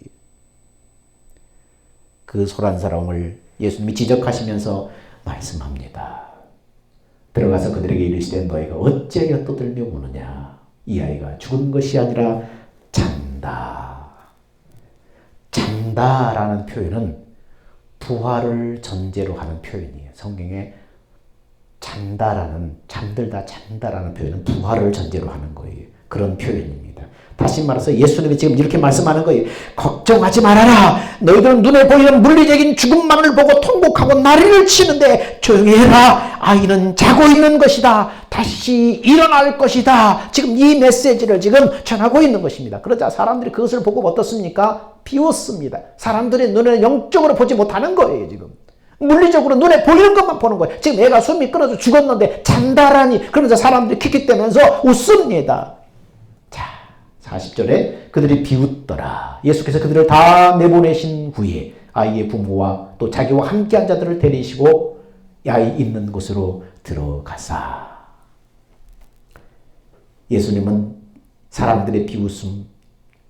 Speaker 1: 그 소란스러움을 예수님이 지적하시면서 말씀합니다. 들어가서 그들에게 이르시되 너희가 어찌하여 떠들며 우느냐? 이 아이가 죽은 것이 아니라 잔다. 잔다라는 표현은 부활을 전제로 하는 표현이에요. 성경에 잔다라는, 잠들다 잔다라는 표현은 부활을 전제로 하는 거예요. 그런 표현입니다. 다시 말해서 예수님이 지금 이렇게 말씀하는 거예요. 걱정하지 말아라. 너희들은 눈에 보이는 물리적인 죽음만을 보고 통곡하고 난리를 치는데 조용히 해라. 아이는 자고 있는 것이다. 다시 일어날 것이다. 지금 이 메시지를 지금 전하고 있는 것입니다. 그러자 사람들이 그것을 보고 어떻습니까? 비웃습니다. 사람들의 눈에는 영적으로 보지 못하는 거예요. 지금 물리적으로 눈에 보이는 것만 보는 거예요. 지금 애가 숨이 끊어져 죽었는데 잔다라니. 그러면서 사람들이 킥킥대면서 웃습니다. 40절에 그들이 비웃더라. 예수께서 그들을 다 내보내신 후에 아이의 부모와 또 자기와 함께한 자들을 데리시고 아이 있는 곳으로 들어가사. 예수님은 사람들의 비웃음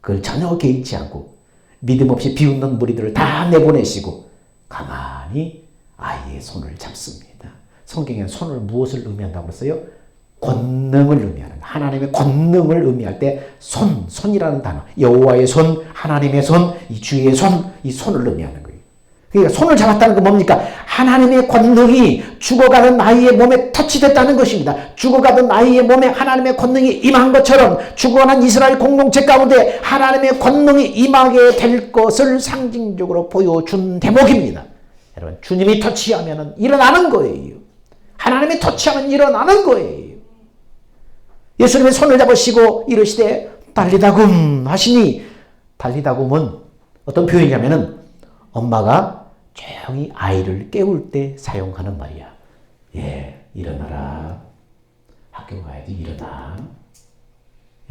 Speaker 1: 그걸 전혀 개의치 않고 믿음 없이 비웃는 무리들을 다 내보내시고 가만히 아이의 손을 잡습니다. 성경에 손을 무엇을 의미한다고 그랬어요? 권능을 의미하는, 하나님의 권능을 의미할 때 손이라는 단어, 여호와의 손, 하나님의 손, 이 주의 손, 이 손을 의미하는 거예요. 그러니까 손을 잡았다는 건 뭡니까? 하나님의 권능이 죽어가는 아이의 몸에 터치됐다는 것입니다. 죽어가던 아이의 몸에 하나님의 권능이 임한 것처럼 죽어가는 이스라엘 공동체 가운데 하나님의 권능이 임하게 될 것을 상징적으로 보여준 대목입니다. 여러분, 주님이 터치하면 일어나는 거예요. 하나님이 터치하면 일어나는 거예요. 예수님의 손을 잡으시고 이르시되 달리다굼 하시니, 달리다굼은 어떤 표현이냐면은 엄마가 조용히 아이를 깨울 때 사용하는 말이야. 예, 일어나라. 학교 가야지, 일어나.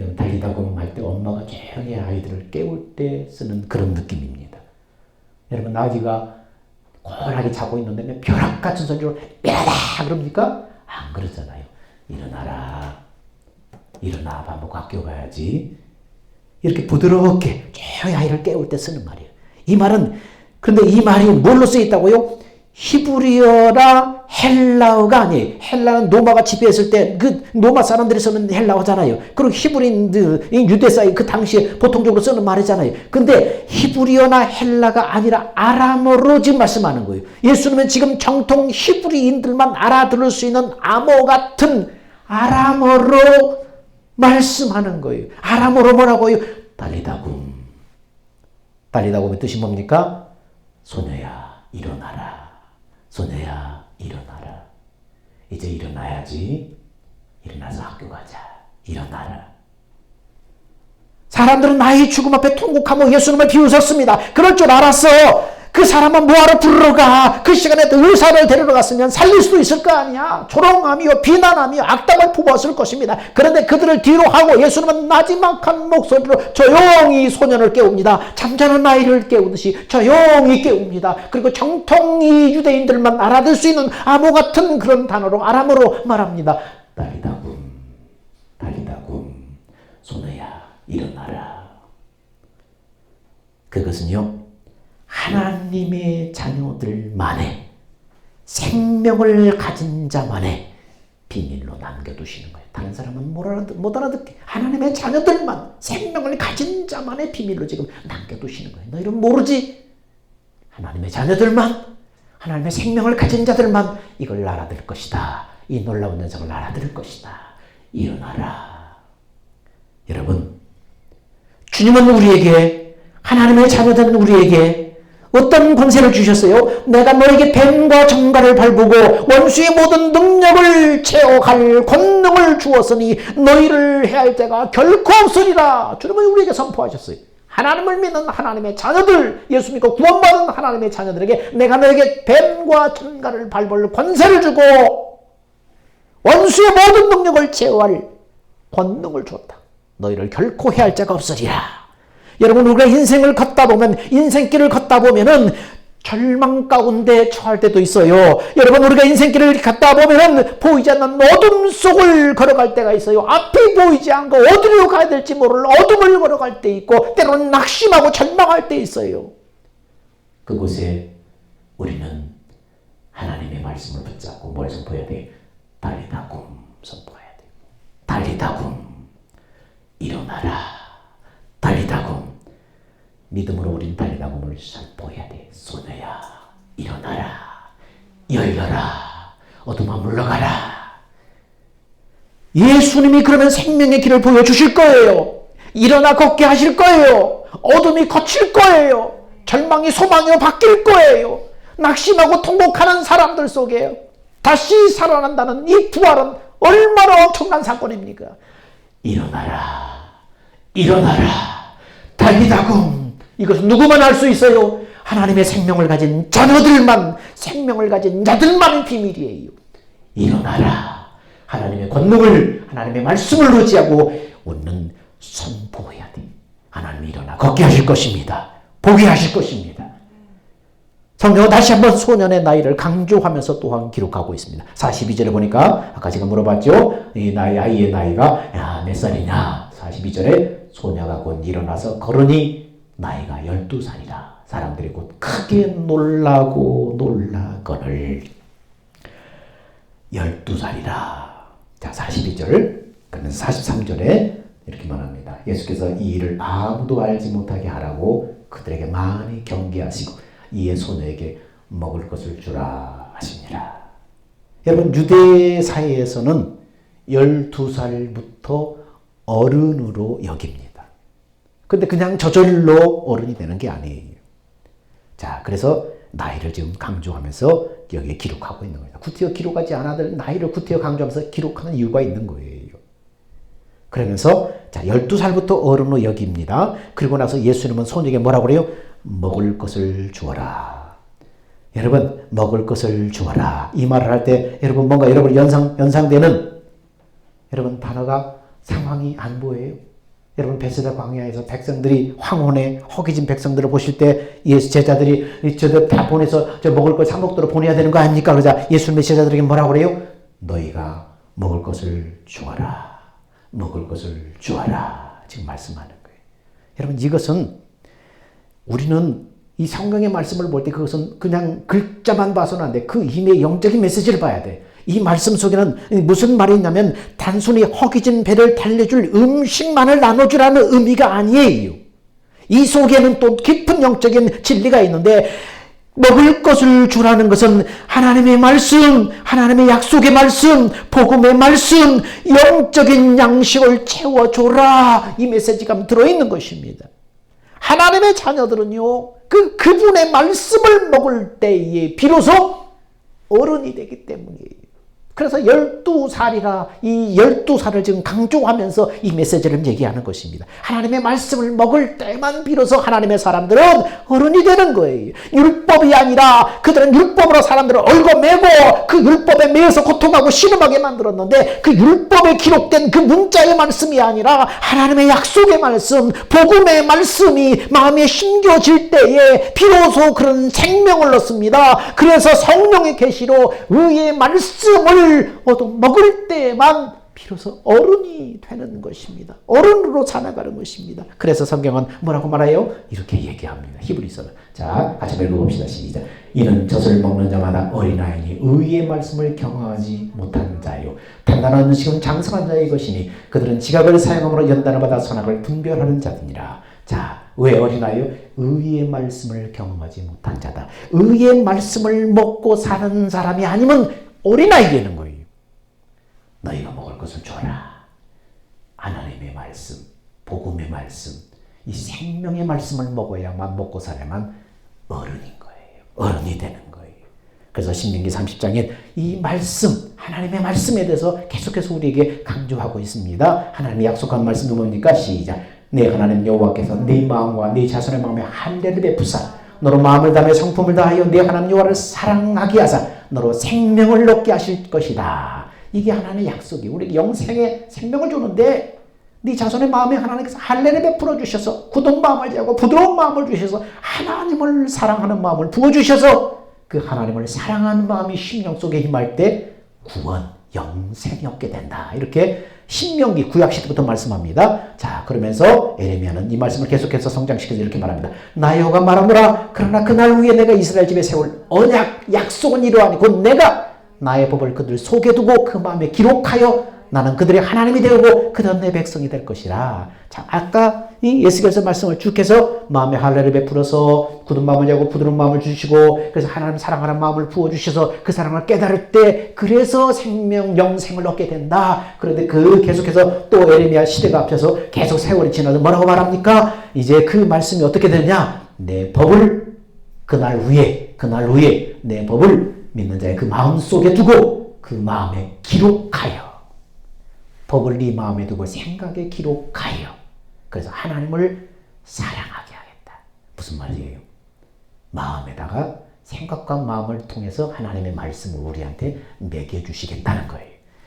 Speaker 1: 여러분, 달리다굼 할 때 엄마가 조용히 아이들을 깨울 때 쓰는 그런 느낌입니다. 여러분, 아기가 고라하게 자고 있는데 벼락 같은 소리로 일어나 그럽니까? 안 그러잖아요. 일어나라. 일어나, 밥 먹고 학교 가야지. 이렇게 부드럽게 조용히 아이를 깨울 때 쓰는 말이에요. 이 말은, 그런데 이 말이 뭘로 쓰여 있다고요? 히브리어나 헬라어가 아니에요. 헬라는 로마가 지배했을 때 그 로마 사람들이 쓰는 헬라어잖아요. 그리고 히브리인들, 유대 사이 그 당시에 보통적으로 쓰는 말이잖아요. 근데 히브리어나 헬라가 아니라 아람어로 지금 말씀하는 거예요. 예수님은 지금 정통 히브리인들만 알아들을 수 있는 암호 같은 아람어로 말씀하는 거예요. 아람어로 뭐라고요? 달리다굼. 달리다굼의 뜻이 뭡니까? 소녀야 일어나라. 소녀야 일어나라. 이제 일어나야지. 일어나서 학교 가자. 일어나라. 사람들은 나의 죽음 앞에 통곡하며 예수님을 비웃었습니다. 그럴 줄 알았어. 그 사람은 뭐하러 부르러 가? 그 시간에 의사를 데리러 갔으면 살릴 수도 있을 거 아니야. 조롱하며 비난하며 악담을 품었을 것입니다. 그런데 그들을 뒤로 하고 예수님은 나지막한 목소리로 조용히 소년을 깨웁니다. 잠자는 아이를 깨우듯이 조용히 깨웁니다. 그리고 정통이 유대인들만 알아들 수 있는 암호 같은 그런 단어로 아람어로 말합니다. 달리다굼, 달리다굼, 소녀야 일어나라. 그것은요, 하나님의 자녀들만의 생명을 가진 자만의 비밀로 남겨두시는 거예요. 다른 사람은 못 알아듣게 하나님의 자녀들만 생명을 가진 자만의 비밀로 지금 남겨두시는 거예요. 너희는 모르지? 하나님의 자녀들만, 하나님의 생명을 가진 자들만 이걸 알아들 것이다. 이 놀라운 현상을 알아들 것이다. 일어나라. 여러분, 주님은 우리에게, 하나님의 자녀된 우리에게 어떤 권세를 주셨어요? 내가 너에게 뱀과 정갈을 밟고 원수의 모든 능력을 제어할 권능을 주었으니 너희를 해할 때가 결코 없으리라. 주님은 우리에게 선포하셨어요. 하나님을 믿는 하나님의 자녀들, 예수 믿고 구원받은 하나님의 자녀들에게 내가 너에게 뱀과 정갈을 밟을 권세를 주고 원수의 모든 능력을 제어할 권능을 주었다. 너희를 결코 해할 자가 없으리라. 여러분, 우리가 인생을 걷다 보면, 인생길을 걷다 보면은 절망 가운데 처할 때도 있어요. 여러분, 우리가 인생길을 걷다 보면은 보이지 않는 어둠 속을 걸어갈 때가 있어요. 앞이 보이지 않고 어디로 가야 될지 모를 어둠을 걸어갈 때 있고, 때로는 낙심하고 절망할 때 있어요. 그곳에 우리는 하나님의 말씀을 붙잡고 뭘 선포해야 돼? 달리다굼 선포해야 돼. 달리다굼 일어나라. 달리다굼. 믿음으로 우린 달리다굼을 선포해야 돼. 소녀야 일어나라. 열려라. 어둠아 물러가라. 예수님이 그러면 생명의 길을 보여주실 거예요. 일어나 걷게 하실 거예요. 어둠이 거칠 거예요. 절망이 소망으로 바뀔 거예요. 낙심하고 통곡하는 사람들 속에 다시 살아난다는 이 부활은 얼마나 엄청난 사건입니까? 일어나라. 일어나라. 달리다굼. 이것은 누구만 알 수 있어요? 하나님의 생명을 가진 자녀들만, 생명을 가진 자들만의 비밀이에요. 일어나라. 하나님의 권능을, 하나님의 말씀을 의지하고 우리는 선포해야 돼. 하나님이 일어나 걷게 하실 것입니다. 보게 하실 것입니다. 성경은 다시 한번 소년의 나이를 강조하면서 또한 기록하고 있습니다. 42절에 보니까 아까 제가 물어봤죠. 이 아이의 나이가 몇 살이냐. 42절에 소녀가 곧 일어나서 걸으니 나이가 12살이라. 사람들이 곧 크게 놀라고 놀라거늘. 12살이라. 자, 42절, 그러면서 43절에 이렇게 말합니다. 예수께서 이 일을 아무도 알지 못하게 하라고 그들에게 많이 경계하시고 이에 소녀에게 먹을 것을 주라 하시니라. 여러분, 유대 사회에서는 12살부터 어른으로 여깁니다. 근데 그냥 저절로 어른이 되는 게 아니에요. 자, 그래서 나이를 지금 강조하면서 여기에 기록하고 있는 거예요. 구태여 기록하지 않아도 나이를 구태여 강조하면서 기록하는 이유가 있는 거예요. 그러면서 자, 12살부터 어른으로 여깁니다. 그리고 나서 예수님은 소녀에게 뭐라고 그래요? 먹을 것을 주어라. 여러분, 먹을 것을 주어라. 이 말을 할 때 여러분 뭔가 여러분 연상되는 여러분 단어가 상황이 안 보여요? 여러분, 베세다 광야에서 백성들이 황혼에 허기진 백성들을 보실 때 예수 제자들이 저들 다 보내서 저 먹을 걸 사 먹도록 보내야 되는 거 아닙니까? 그러자 예수님의 제자들에게 뭐라고 그래요? 너희가 먹을 것을 주어라. 먹을 것을 주어라. 지금 말씀하는 거예요. 여러분, 이것은 우리는 이 성경의 말씀을 볼 때 그것은 그냥 글자만 봐서는 안 돼. 그 힘의 영적인 메시지를 봐야 돼. 이 말씀 속에는 무슨 말이 있냐면 단순히 허기진 배를 달래줄 음식만을 나눠주라는 의미가 아니에요. 이 속에는 또 깊은 영적인 진리가 있는데 먹을 것을 주라는 것은 하나님의 말씀, 하나님의 약속의 말씀, 복음의 말씀, 영적인 양식을 채워줘라. 이 메시지가 들어있는 것입니다. 하나님의 자녀들은요, 그분의 말씀을 먹을 때에 비로소 어른이 되기 때문이에요. 그래서 12살이라 이 12살을 지금 강조하면서 이 메시지를 얘기하는 것입니다. 하나님의 말씀을 먹을 때만 비로소 하나님의 사람들은 어른이 되는 거예요. 율법이 아니라 그들은 율법으로 사람들을 얽어매고 그 율법에 매여서 고통하고 신음하게 만들었는데 그 율법에 기록된 그 문자의 말씀이 아니라 하나님의 약속의 말씀, 복음의 말씀이 마음에 심겨질 때에 비로소 그런 생명을 얻습니다. 그래서 성령의 계시로 의의 말씀을 얻어 먹을 때만 비로소 어른이 되는 것입니다. 어른으로 자라가는 것입니다. 그래서 성경은 뭐라고 말해요? 이렇게 얘기합니다. 히브리서는. 자, 같이 읽어봅시다. 시작. 이는 젖을 먹는 자마다 어린아이니 의의 말씀을 경험하지 못한 자요. 단단한 음식은 장성한 자의 것이니 그들은 지각을 사용함으로 연단을 받아 선악을 분별하는 자들이라. 자, 왜 어린아이요? 의의 말씀을 경험하지 못한 자다. 의의 말씀을 먹고 사는 사람이 아니면 어린아이 되는 거예요. 너희가 먹을 것을 줘라. 하나님의 말씀, 복음의 말씀, 이 생명의 말씀을 먹어야만, 먹고 살아야만 어른인 거예요. 어른이 되는 거예요. 그래서 신명기 30장에 이 말씀, 하나님의 말씀에 대해서 계속해서 우리에게 강조하고 있습니다. 하나님이 약속한 말씀은 뭡니까? 시작. 내 하나님 여호와께서 네 마음과 네 자손의 마음에 할례를 베푸사 너로 마음을 다하며 성품을 다하여 네 하나님 여호와를 사랑하게 하사 너로 생명을 얻게 하실 것이다. 이게 하나님의 약속이 우리 영생에 생명을 주는데 네 자손의 마음에 하나님께서 할례를 베풀어 주셔서 굳은 마음을 제하고 부드러운 마음을 주셔서 하나님을 사랑하는 마음을 부어주셔서 그 하나님을 사랑하는 마음이 심령 속에 임할 때 구원, 영생이 얻게 된다. 이렇게 신명기 구약시대부터 말씀합니다. 자, 그러면서 에레미야는 이 말씀을 계속해서 성장시켜서 이렇게 말합니다. 나 여호와가 말하노라. 그러나 그날 후에 내가 이스라엘 집에 세울 언약 약속은 이러하니 곧 내가 나의 법을 그들 속에 두고 그 마음에 기록하여 나는 그들의 하나님이 되고 그들은 내 백성이 될 것이라. 자, 아까 이 예수께서 말씀을 쭉 해서 마음에 할례를 베풀어서 굳은 마음을 하고 부드러운 마음을 주시고 그래서 하나님 사랑하는 마음을 부어주셔서 그 사랑을 깨달을 때 그래서 생명 영생을 얻게 된다. 그런데 그 계속해서 또 에레미야 시대가 앞서서 계속 세월이 지나도 뭐라고 말합니까? 이제 그 말씀이 어떻게 되냐? 내 법을 그날 후에 내 법을 믿는 자의 그 마음 속에 두고 그 마음에 기록하여 법을 네 마음에 두고 생각에 기록하여 그래서 하나님을 사랑하게 하겠다. 무슨 말이에요? 마음에다가 생각과 마음을 통해서 하나님의 말씀을 우리한테 매겨주시겠다는 거예요.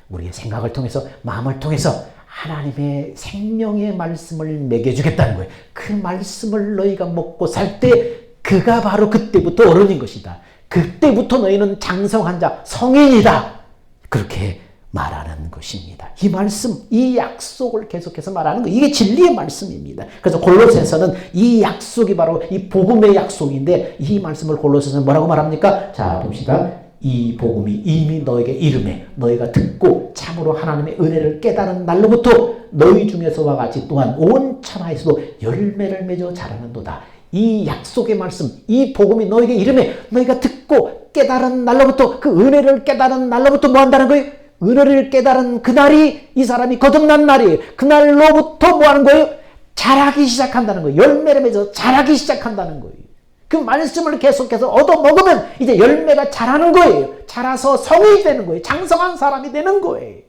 Speaker 1: 우리의 생각을 통해서 마음을 통해서 하나님의 생명의 말씀을 매겨주겠다는 거예요. 그 말씀을 너희가 먹고 살 때 그가 바로 그때부터 어른인 것이다. 그때부터 너희는 장성한 자, 성인이다. 그렇게 말하는 것입니다. 이 말씀, 이 약속을 계속해서 말하는 거, 이게 진리의 말씀입니다. 그래서 골로새서는 이 약속이 바로 이 복음의 약속인데 이 말씀을 골로새서는 뭐라고 말합니까? 자, 봅시다. 이 복음이 이미 너에게 이름에 너희가 듣고 참으로 하나님의 은혜를 깨달은 날로부터 너희 중에서와 같이 또한 온 천하에서도 열매를 맺어 자라는도다. 이 약속의 말씀, 이 복음이 너에게 이름에 너희가 듣고 깨달은 날로부터 그 은혜를 깨달은 날로부터 뭐 한다는 거예요? 은혜를 깨달은 그날이 이 사람이 거듭난 날이에요. 그날로부터 뭐 하는 거예요? 자라기 시작한다는 거예요. 열매를 맺어 자라기 시작한다는 거예요. 그 말씀을 계속해서 얻어먹으면 이제 열매가 자라는 거예요. 자라서 성이 되는 거예요. 장성한 사람이 되는 거예요.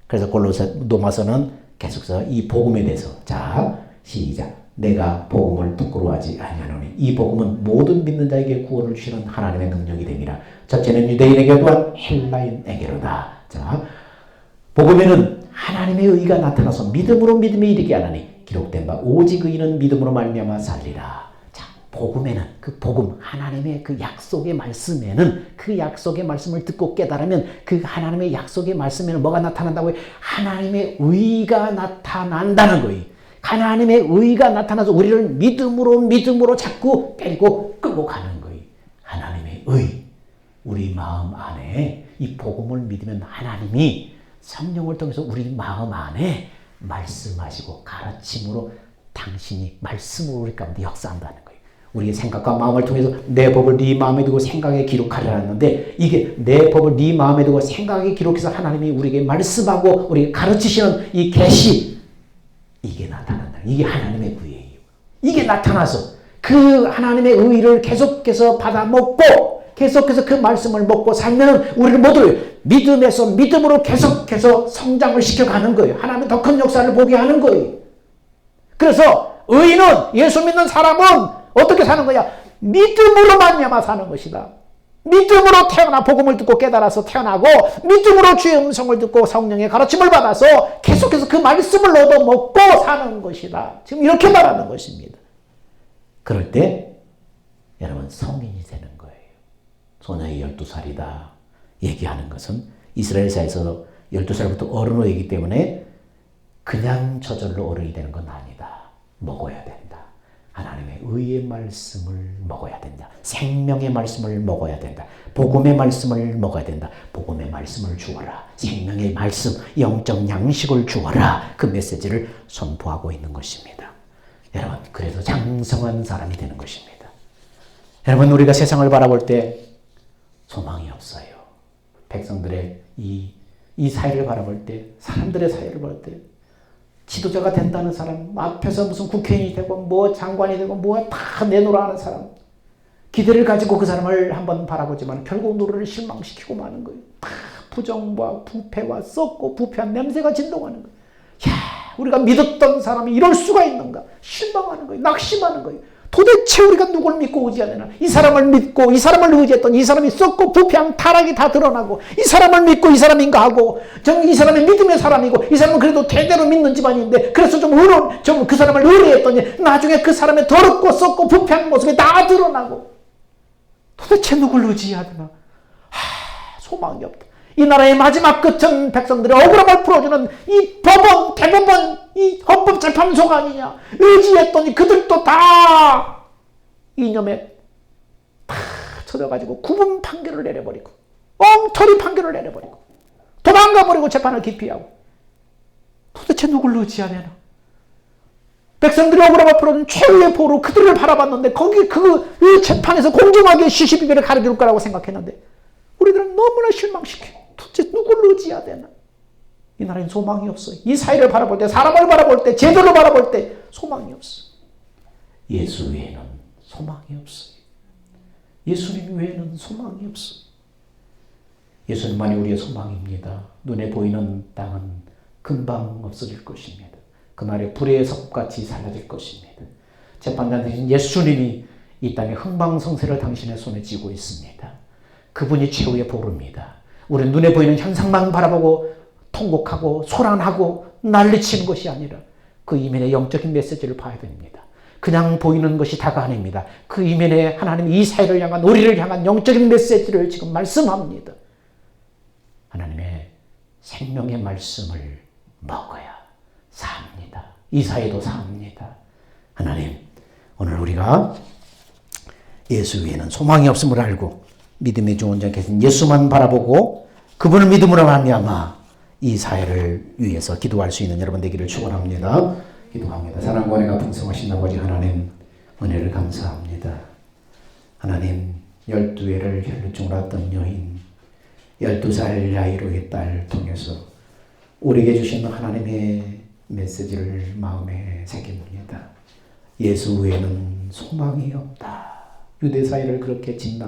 Speaker 1: 그래서 로마서는 계속해서 이 복음에 대해서 자, 시작. 내가 복음을 부끄러워하지 아니하노니 이 복음은 모든 믿는 자에게 구원을 주시는 하나님의 능력이 됨이라. 첫째는 유대인에게 또한 헬라인에게로다. 자, 복음에는 하나님의 의가 나타나서 믿음으로 믿음에 이르게 하나니 기록된 바 오직 의인은 믿음으로 말미암아 살리라. 자, 복음에는 그 복음 하나님의 그 약속의 말씀에는 그 약속의 말씀을 듣고 깨달으면 그 하나님의 약속의 말씀에는 뭐가 나타난다고요? 하나님의 의가 나타난다는 거예요. 하나님의 의가 나타나서 우리를 믿음으로 자꾸 데리고 끌고 가는 거예요. 하나님의 의. 우리 마음 안에 이 복음을 믿으면 하나님이 성령을 통해서 우리 마음 안에 말씀하시고 가르침으로 당신이 말씀으로 우리 가운데 역사한다는 거예요. 우리의 생각과 마음을 통해서 내 법을 네 마음에 두고 생각에 기록하려 하는데 이게 내 법을 네 마음에 두고 생각에 기록해서 하나님이 우리에게 말씀하고 우리에게 가르치시는 이 계시, 이게 나타난다. 이게 하나님의 의예요. 이게 나타나서 그 하나님의 의를 계속해서 받아먹고 계속해서 그 말씀을 먹고 살면 우리를 모두를 믿음에서 믿음으로 계속해서 성장을 시켜가는 거예요. 하나님의 더 큰 역사를 보게 하는 거예요. 그래서 의인은, 예수 믿는 사람은 어떻게 사는 거야? 믿음으로 말미암아 사는 것이다. 믿음으로 태어나 복음을 듣고 깨달아서 태어나고 믿음으로 주의 음성을 듣고 성령의 가르침을 받아서 계속해서 그 말씀을 얻어먹고 사는 것이다. 지금 이렇게 말하는 것입니다. 그럴 때 여러분 성인이 되는 거예요. 소년이 12살이다 얘기하는 것은 이스라엘사에서 12살부터 어른이기 때문에 그냥 저절로 어른이 되는 건 아니다. 먹어야 된다. 하나님의 의의 말씀을 먹어야 된다. 생명의 말씀을 먹어야 된다. 복음의 말씀을 먹어야 된다. 복음의 말씀을 주어라. 생명의 말씀, 영적 양식을 주어라. 그 메시지를 선포하고 있는 것입니다. 여러분, 그래서 장성한 사람이 되는 것입니다. 여러분, 우리가 세상을 바라볼 때 소망이 없어요. 백성들의 이 사회를 바라볼 때, 사람들의 사회를 볼 때 지도자가 된다는 사람, 앞에서 무슨 국회의원이 되고 뭐 장관이 되고 뭐 다 내놓으라 하는 사람, 기대를 가지고 그 사람을 한번 바라보지만 결국 누구를 실망시키고 마는 거예요. 다 부정과 부패와 썩고 부패한 냄새가 진동하는 거예요. 야, 우리가 믿었던 사람이 이럴 수가 있는가? 실망하는 거예요. 낙심하는 거예요. 도대체 우리가 누굴 믿고 의지해야 되나? 이 사람을 믿고 이 사람을 의지했던 이 사람이 썩고 부패한 타락이 다 드러나고 이 사람을 믿고 이 사람인가 하고 이 사람이 믿음의 사람이고 이 사람은 그래도 대대로 믿는 집안인데 그래서 좀 그 사람을 의뢰했더니 나중에 그 사람의 더럽고 썩고 부패한 모습이 다 드러나고 도대체 누굴 의지해야 되나? 소망이 없다. 이 나라의 마지막 끝은 백성들의 억울함을 풀어주는 이 법원, 대법원, 이 헌법재판소가 아니냐. 의지했더니 그들도 다 이념에 다 쳐져가지고 구분 판결을 내려버리고 엉터리 판결을 내려버리고 도망가버리고 재판을 기피하고 도대체 누굴 의지해야 되나? 백성들의 억울함을 풀어준 최후의 보로 그들을 바라봤는데 거기 그 재판에서 공정하게 시시비비를 가려줄 거라고 생각했는데 우리들은 너무나 실망시켜. 도대체 누굴 의지해야 되나? 이 나라엔 소망이 없어요. 이 사회를 바라볼 때, 사람을 바라볼 때, 제도를 바라볼 때 소망이 없어요. 예수 외에는 소망이 없어요. 예수님 외에는 소망이 없어요. 예수님만이 우리의 소망입니다. 눈에 보이는 땅은 금방 없어질 것입니다. 그날에 불의 섭같이 사라질 것입니다. 재판장 대신 예수님이 이 땅의 흥망성쇠를 당신의 손에 쥐고 있습니다. 그분이 최후의 보루입니다. 우리는 눈에 보이는 현상만 바라보고 통곡하고 소란하고 난리치는 것이 아니라 그 이면의 영적인 메시지를 봐야 됩니다. 그냥 보이는 것이 다가 아닙니다. 그 이면에 하나님 이 사회를 향한 우리를 향한 영적인 메시지를 지금 말씀합니다. 하나님의 생명의 말씀을 먹어야 삽니다. 이 사회도 삽니다. 하나님, 오늘 우리가 예수 외에는 소망이 없음을 알고 믿음의 주원자 계신 예수만 바라보고 그분을 믿음으로 말미암아 이 사회를 위해서 기도할 수 있는 여러분 되기를 축원합니다. 기도합니다. 사랑과 은혜가 풍성하신 아버지 하나님, 은혜를 감사합니다. 하나님, 12회를 혈루증으로 왔던 여인, 12살 나이로의 딸 통해서 우리에게 주신 하나님의 메시지를 마음에 새깁니다. 예수 외에는 소망이 없다. 유대 사회를 그렇게 진단